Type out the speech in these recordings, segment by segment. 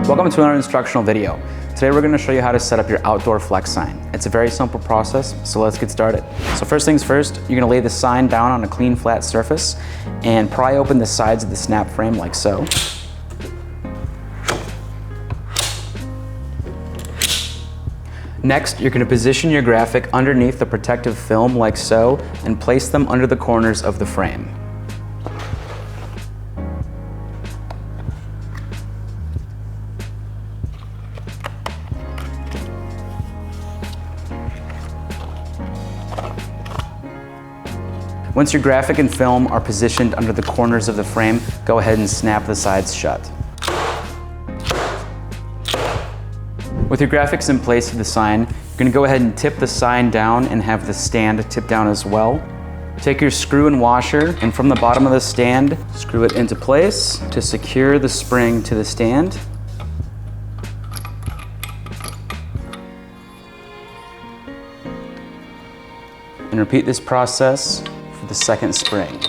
Welcome to another instructional video. Today we're going to show you how to set up your outdoor flex sign. It's a very simple process, so let's get started. So first things first, you're going to lay the sign down on a clean flat surface and pry open the sides of the snap frame like so. Next, you're going to position your graphic underneath the protective film like so and place them under the corners of the frame. Once your graphic and film are positioned under the corners of the frame, go ahead and snap the sides shut. With your graphics in place of the sign, you're going to go ahead and tip the sign down and have the stand tip down as well. Take your screw and washer, and from the bottom of the stand, screw it into place to secure the spring to the stand. And repeat this process for the second spring.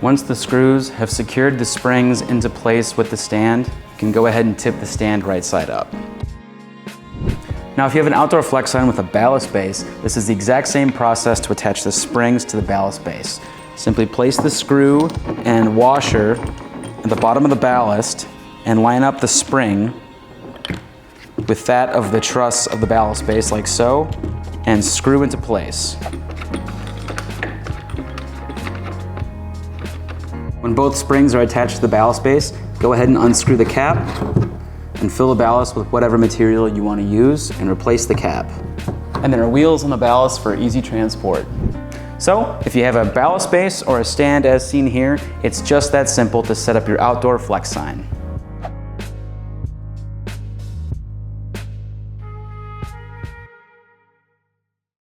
Once the screws have secured the springs into place with the stand, you can go ahead and tip the stand right side up. Now if you have an outdoor flex sign with a ballast base, this is the exact same process to attach the springs to the ballast base. Simply place the screw and washer at the bottom of the ballast and line up the spring with that of the truss of the ballast base like so, and screw into place. When both springs are attached to the ballast base, go ahead and unscrew the cap and fill the ballast with whatever material you want to use and replace the cap. And there are wheels on the ballast for easy transport. So, if you have a ballast base or a stand as seen here, it's just that simple to set up your outdoor flex sign.